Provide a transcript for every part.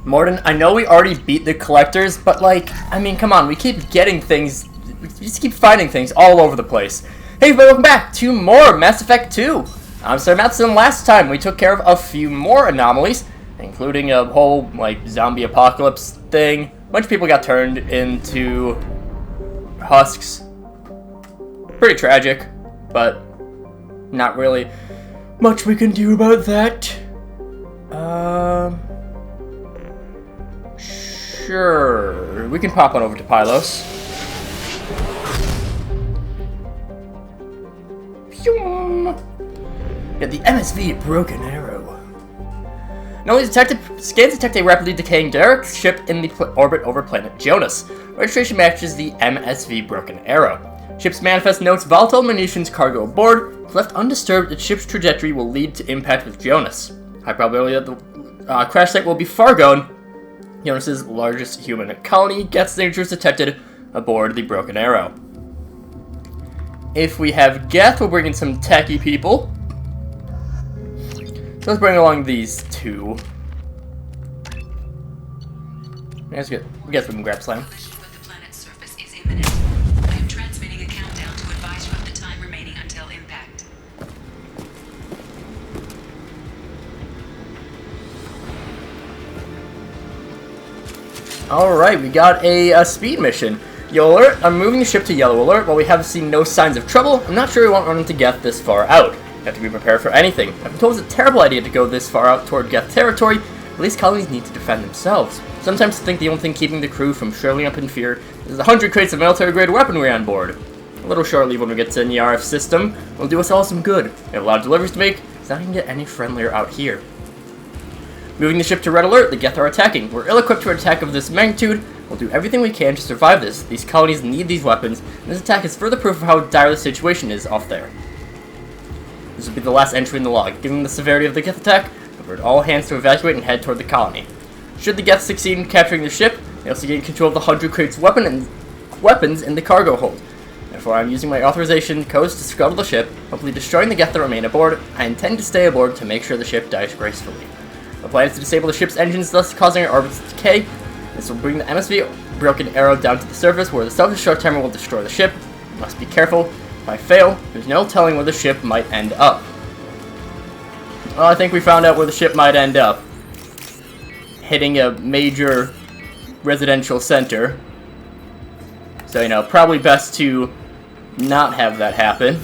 Morden, I know we already beat the collectors, but like, I mean, come on, we keep getting things, we just keep finding things all over the place. Hey everybody, welcome back to more Mass Effect 2. I'm SlayerMathis, and last time we took care of a few more anomalies, including a whole, like, zombie apocalypse thing. A bunch of people got turned into husks. Pretty tragic, but not really much we can do about that. Sure, we can pop on over to Pylos. Get the MSV Broken Arrow. Not only scans detect a rapidly decaying derrick ship in the orbit over planet Jonas. Registration matches the MSV Broken Arrow. Ship's manifest notes volatile munitions cargo aboard. If left undisturbed, its ship's trajectory will lead to impact with Jonas. High probability that the crash site will be Fargone, Jonas's largest human colony. Geth signatures detected aboard the Broken Arrow. If we have Geth, we'll bring in some techie people. So let's bring along these two. Let's get them grab slam. The planet's surface is imminent. I am transmitting a countdown to advise you of the time remaining until impact. Alright, we got a speed mission. Yellow alert, I'm moving the ship to yellow alert. While we have seen no signs of trouble, I'm not sure we won't run into Geth this far out. You have to be prepared for anything. I've been told it's a terrible idea to go this far out toward Geth territory, but these colonies need to defend themselves. Sometimes I think the only thing keeping the crew from shriveling up in fear is the 100 crates of military-grade weaponry on board. A little short leave when we get to the RF system will do us all some good. We have a lot of deliveries to make, so I can get any friendlier out here. Moving the ship to red alert, the Geth are attacking. We're ill-equipped to an attack of this magnitude. We'll do everything we can to survive this. These colonies need these weapons, and this attack is further proof of how dire the situation is off there. This will be the last entry in the log. Given the severity of the Geth attack, I've ordered all hands to evacuate and head toward the colony. Should the Geth succeed in capturing the ship, they also gain control of the 100 crates weapons in the cargo hold. Therefore, I'm using my authorization codes to scuttle the ship, hopefully destroying the Geth that remain aboard. I intend to stay aboard to make sure the ship dies gracefully. The plan is to disable the ship's engines, thus causing our orbits to decay. This will bring the MSV Broken Arrow down to the surface, where the self-destruct timer will destroy the ship. We must be careful. If I fail, there's no telling where the ship might end up. Well, I think we found out where the ship might end up. Hitting a major residential center. So, you know, probably best to not have that happen.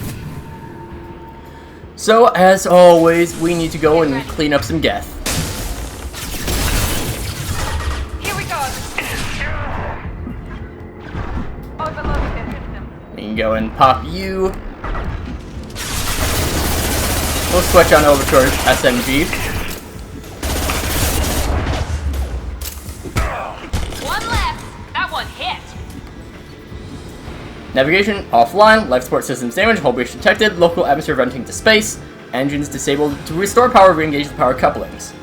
So, as always, we need to go and clean up some Geth. Here we go. Overloading the system. We can go and pop you. We'll switch on over to our SMG. One left. That one hit. Navigation offline, life support systems damaged, hull breach detected, local atmosphere venting to space, engines disabled. To restore power, re-engage the power couplings.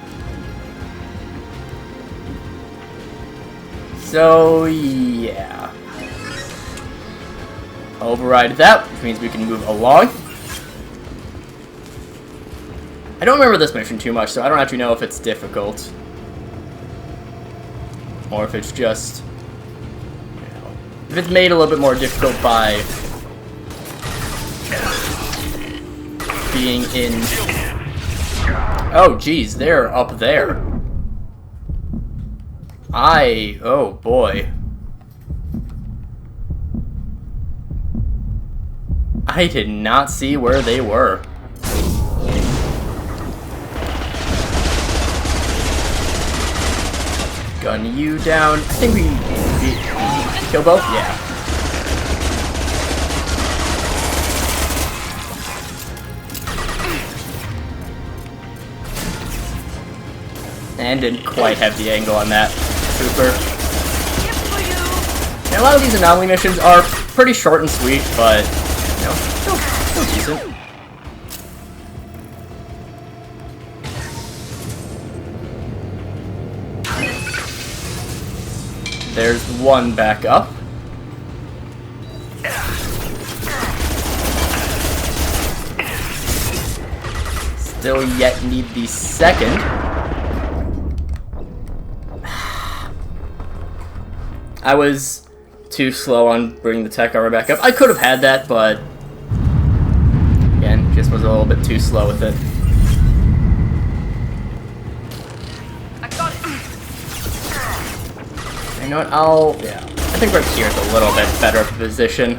So, yeah. Override that, which means we can move along. I don't remember this mission too much, so I don't actually know if it's difficult. Or if it's just... if it's made a little bit more difficult by being in... oh, geez, they're up there. oh boy. I did not see where they were. Gun you down. I think we kill both? Yeah. And didn't quite have the angle on that. Super. And a lot of these anomaly missions are pretty short and sweet, but, you know, still decent. There's one back up. Still yet need the second. I was too slow on bringing the tech armor back up. I could have had that, but again, just was a little bit too slow with it. I got it. You know what? I think right here is a little bit better of a position.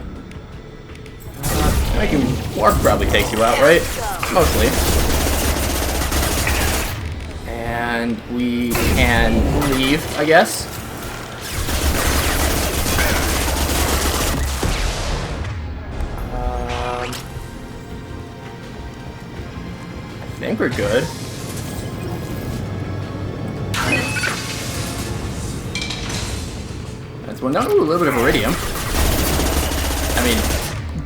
I can warp probably takes you out, right? Mostly. And we can leave, I guess. I think we're good. That's one. Ooh, a little bit of iridium. I mean,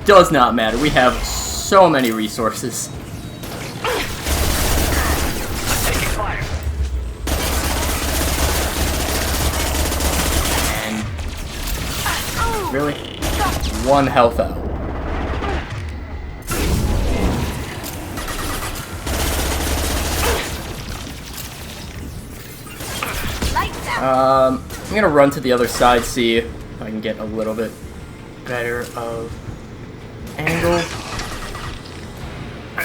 does not matter. We have so many resources. Taking fire. And really, 1 health out. I'm gonna run to the other side, see if I can get a little bit better of angle. I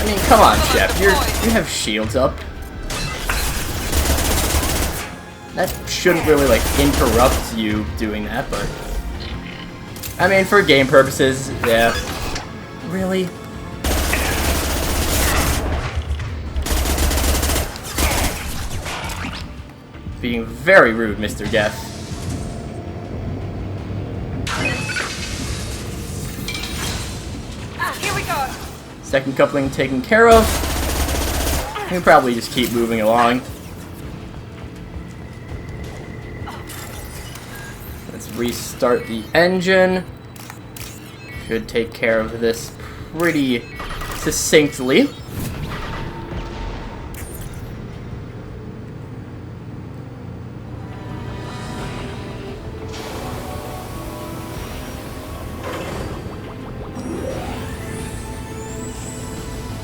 mean, come on, Chef. You have shields up. That shouldn't really, like, interrupt you doing that, but I mean, for game purposes, yeah. Really? Being very rude, Mr. Death. Here we go. Second coupling taken care of. We can probably just keep moving along. Let's restart the engine. Should take care of this pretty succinctly.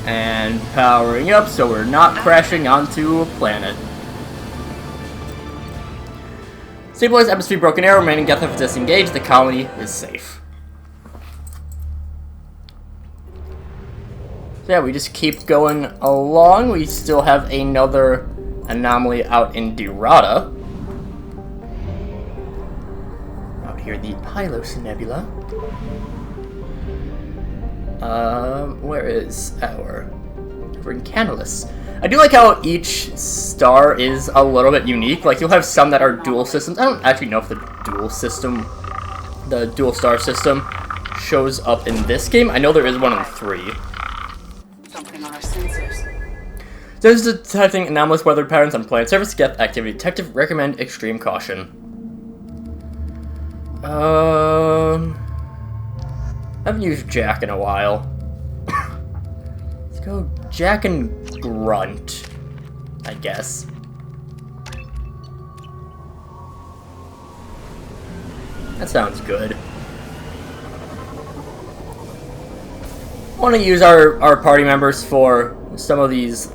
And powering up so we're not crashing onto a planet. Stabilized atmosphere broken arrow, remaining Getham disengaged, the colony is safe. So yeah, we just keep going along. We still have another anomaly out in Dirata. Out here, the Pylos Nebula. Where is our... We're in Canalus. I do like how each star is a little bit unique. Like, you'll have some that are dual systems. I don't actually know if the dual star system shows up in this game. I know there is one in 3. Something on our sensors. This is detecting anomalous weather patterns on planet surface. Geth activity detective. Recommend extreme caution. I haven't used Jack in a while. Let's go Jack and Grunt, I guess. That sounds good. I want to use our party members for some of these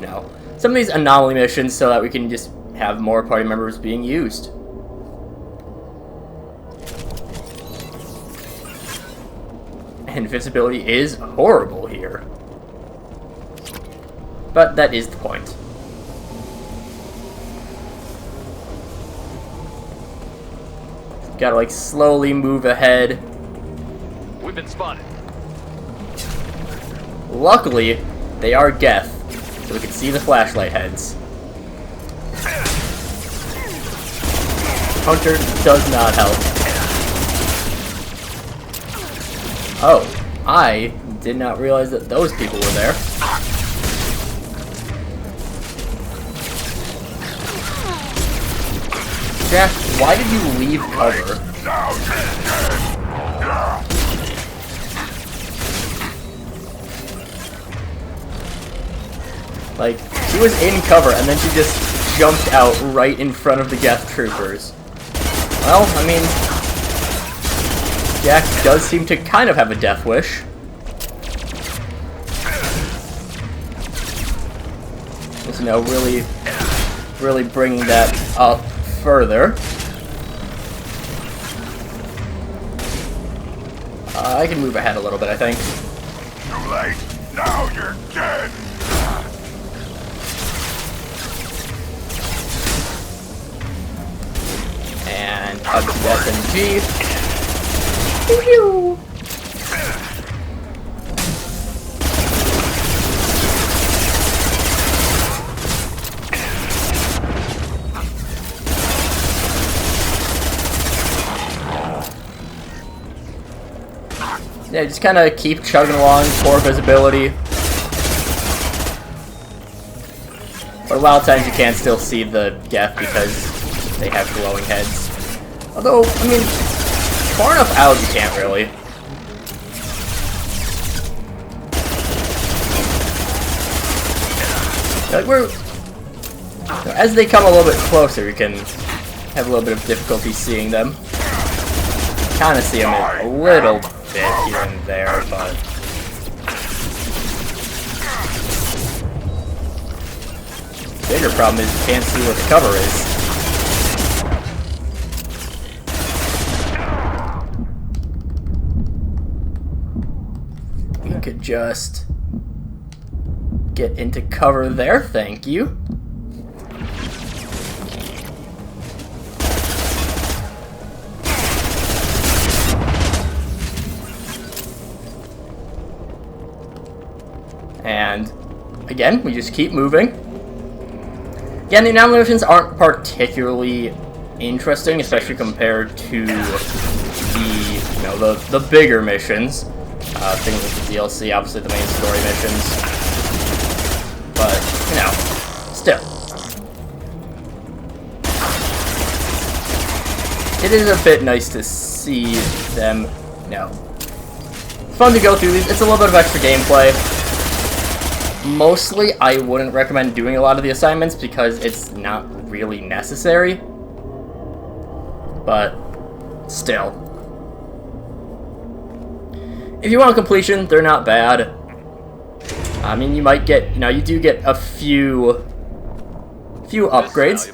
anomaly missions so that we can just have more party members being used. Invisibility is horrible here. But that is the point. Gotta, like, slowly move ahead. We've been spotted. Luckily, they are Geth, so we can see the flashlight heads. Hunter does not help. Oh, I did not realize that those people were there. Jack, why did you leave cover? Like, she was in cover and then she just jumped out right in front of the Geth troopers. Well, I mean, Jack does seem to kind of have a death wish. Just, you know, really bringing that up further. I can move ahead a little bit, I think. Too late. Now you're dead. And hug the SMG. Pew! Yeah, just kind of keep chugging along, poor visibility. But a lot of times you can still see the Geth because they have glowing heads. Although, I mean, far enough out you can't really. Like as they come a little bit closer, you can have a little bit of difficulty seeing them. Kind of see them a little bit here and there, but bigger problem is you can't see where the cover is. You could just get into cover there, thank you. And again, we just keep moving. Again, the anomaly missions aren't particularly interesting, especially compared to the bigger missions. Things like the DLC, obviously the main story missions. But, still. It is a bit nice to see them, It's fun to go through these. It's a little bit of extra gameplay. Mostly, I wouldn't recommend doing a lot of the assignments because it's not really necessary. But, still. If you want completion, they're not bad. I mean, you might get, you do get a few upgrades.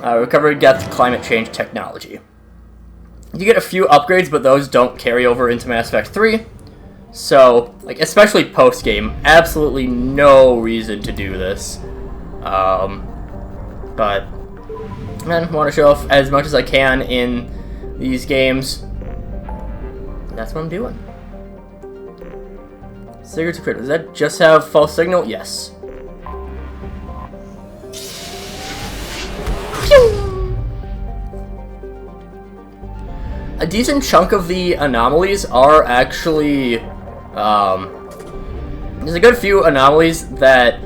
Recovery Geth climate change technology. You get a few upgrades, but those don't carry over into Mass Effect 3. So, especially post-game, absolutely no reason to do this. But, I want to show off as much as I can in these games. That's what I'm doing. Secrets of Crypt. Does that just have false signal? Yes. A decent chunk of the anomalies are actually, there's a good few anomalies that,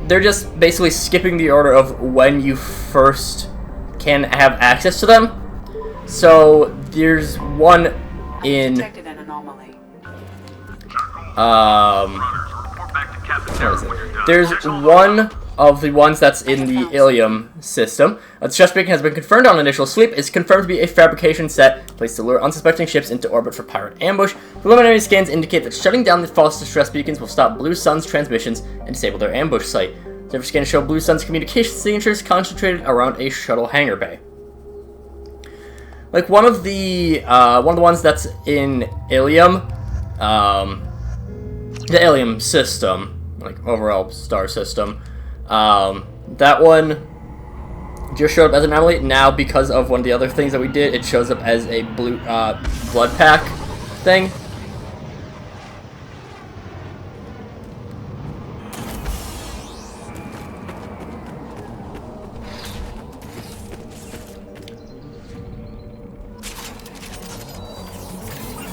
they're just basically skipping the order of when you first can have access to them. So, there's one in, Detected an anomaly. what is it? There's one of the ones that's in the Ilium system. The stress beacon has been confirmed on initial sweep. It's confirmed to be a fabrication set placed to lure unsuspecting ships into orbit for pirate ambush. Preliminary scans indicate that shutting down the false distress beacons will stop Blue Sun's transmissions and disable their ambush site. Server scans show Blue Sun's communication signatures concentrated around a shuttle hangar bay. One of the ones that's in Ilium, the Ilium system, overall star system. That one just showed up as an anomaly. Now, because of one of the other things that we did, it shows up as a blue blood pack thing.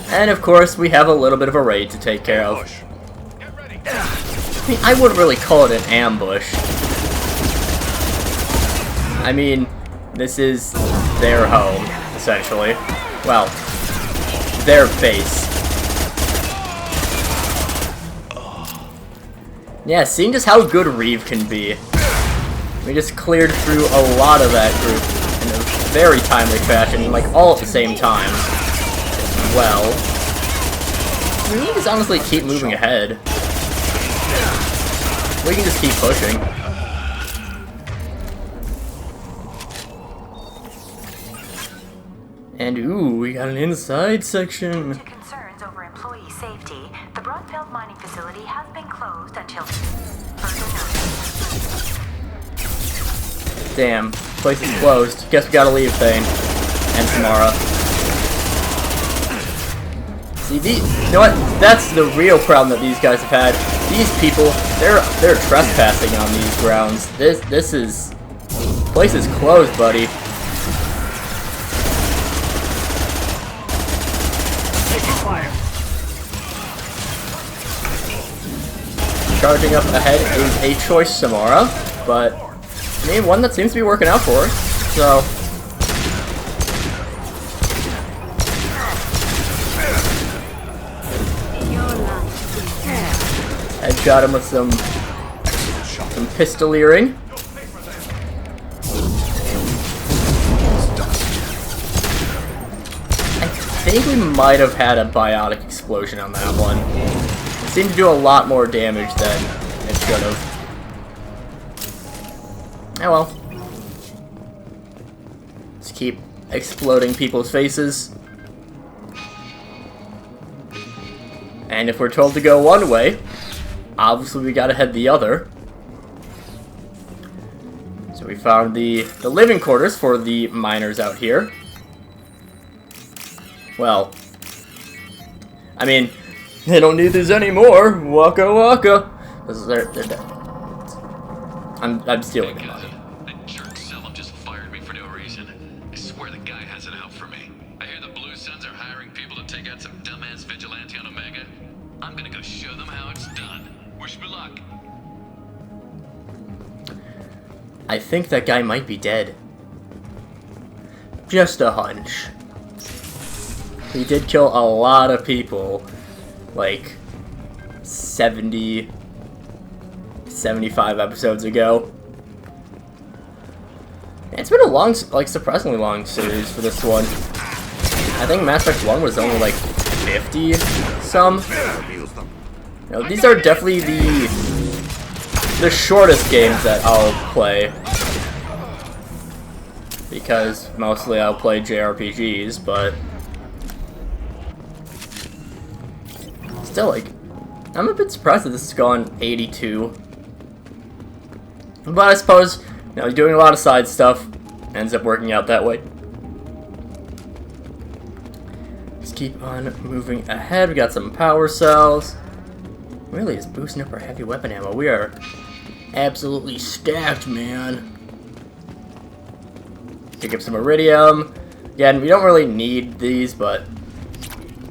And of course, we have a little bit of a raid to take care of. I mean, I wouldn't really call it an ambush. I mean, this is their home, essentially. Well, their base. Yeah, seeing just how good Reeve can be. We just cleared through a lot of that group in a very timely fashion, all at the same time. Well, we can just honestly keep moving ahead. We can just keep pushing. And ooh, we got an inside Due section. to concerns over employee safety, the Broadfield mining facility has been closed until further notice. Damn, place is closed. Guess we gotta leave, Thane. And Samara. See, you know what? That's the real problem that these guys have had. These people, they're trespassing on these grounds. This is... place is closed, buddy. Taking fire. Charging up ahead is a choice, Samara, but I mean, one that seems to be working out for her. So, headshot him with some pistoleering. I think we might have had a biotic explosion on that one. It seemed to do a lot more damage than it should have. Oh well. Let's keep exploding people's faces. And if we're told to go one way, obviously we gotta head the other. So we found the living quarters for the miners out here. Well, I mean, they don't need these anymore. Waka waka. They're dead. I'm stealing the money. That jerk Selim just fired me for no reason. I swear the guy has it out for me. I hear the Blue Suns are hiring people to take out some dumbass vigilante on Omega. I'm gonna go show them how it's done. Wish me luck. I think that guy might be dead. Just a hunch. He did kill a lot of people, like 70, 75 episodes ago. And it's been a long, like surprisingly long series for this one. I think Mass Effect 1 was only like 50 some. You know, these are definitely the shortest games that I'll play. Because mostly I'll play JRPGs, but still, like, I'm a bit surprised that this has gone 82. But I suppose, you know, doing a lot of side stuff ends up working out that way. Just keep on moving ahead. We got some power cells. Really is boosting up our heavy weapon ammo. We are absolutely stacked, man. Pick up some iridium. Again, we don't really need these, but,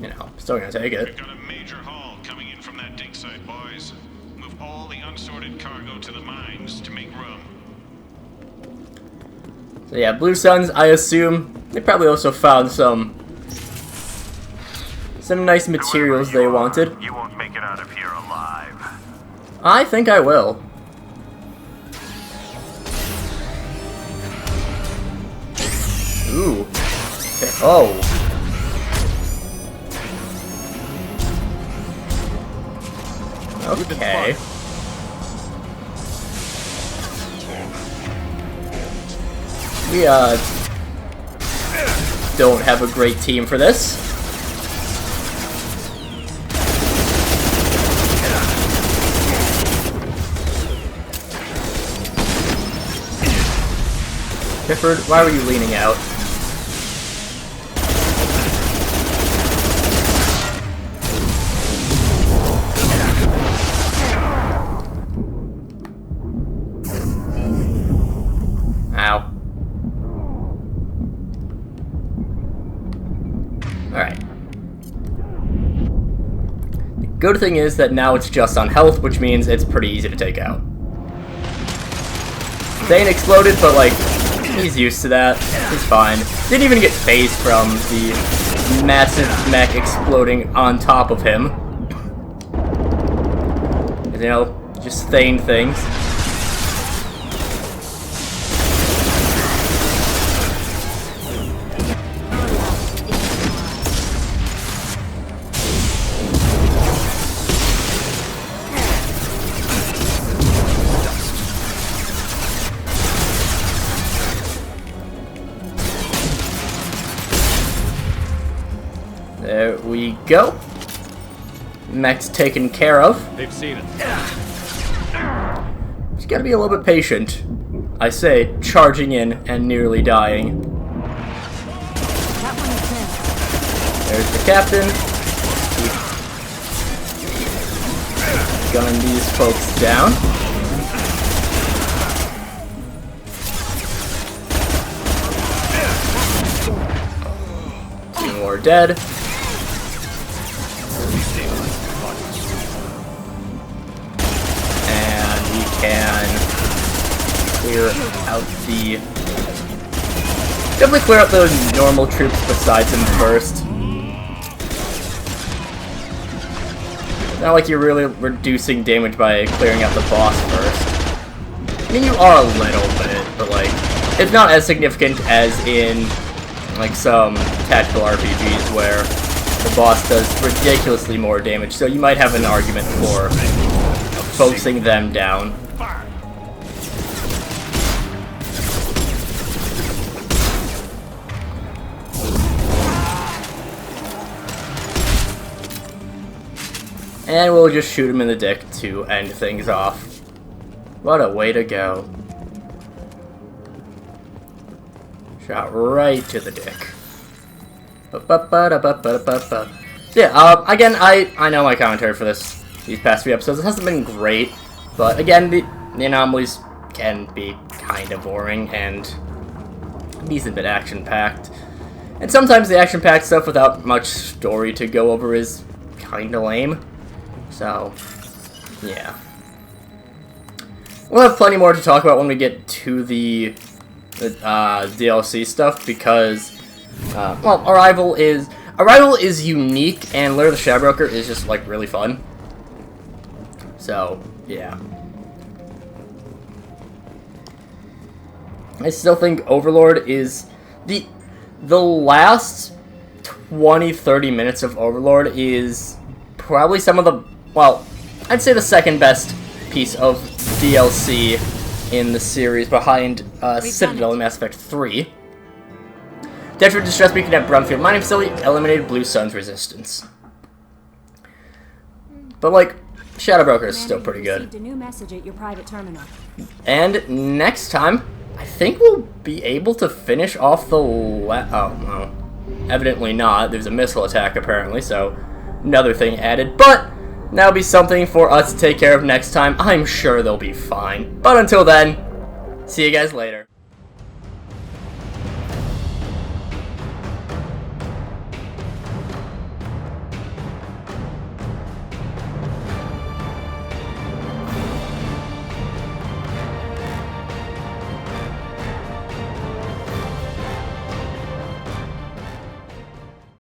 you know, still gonna take it. We've got a major haul coming in from that dig site, boys. Move all the unsorted cargo to the mines to make room. So yeah, Blue Suns, I assume, they probably also found some nice materials they wanted. You won't make it out of here alive. I think I will. Ooh. Okay. Oh. Okay. We, don't have a great team for this. Clifford, why were you leaning out? Ow. Alright. The good thing is that now it's just on health, which means it's pretty easy to take out. Zane exploded, but like, he's used to that. He's fine. Didn't even get phased from the massive mech exploding on top of him. You know, just Thane things. go. Mech's taken care of. They've seen it. Just gotta be a little bit patient. I say, charging in and nearly dying. That one is down. There's the captain. Keep gunning these folks down. Two more dead. And we can clear out the... Definitely clear out those normal troops besides him first. Not like you're really reducing damage by clearing out the boss first. I mean, you are a little bit, but like, it's not as significant as in like some tactical RPGs where the boss does ridiculously more damage, so you might have an argument for focusing them down. And we'll just shoot him in the dick to end things off. What a way to go. Shot right to the dick. Yeah, again, I know my commentary for these past few episodes. It hasn't been great, but again, the anomalies can be kind of boring and a decent bit action-packed. And sometimes the action-packed stuff without much story to go over is kind of lame. So, yeah. We'll have plenty more to talk about when we get to the DLC stuff, because, well, Arrival is unique, and Lair of the Shadowbroker is just, like, really fun. So, yeah. I still think Overlord is the last 20-30 minutes of Overlord is probably some of the, well, I'd say the second best piece of DLC in the series behind Citadel in Mass Effect 3. Dead for Distress Beacon at Brumfield Mining Facility eliminated Blue Sun's resistance. But, like, Shadowbroker is still pretty good. Received a new message at your private terminal. And next time, I think we'll be able to finish off the oh, no. Evidently not. There's a missile attack, apparently, so another thing added. But that'll be something for us to take care of next time. I'm sure they'll be fine. But until then, see you guys later.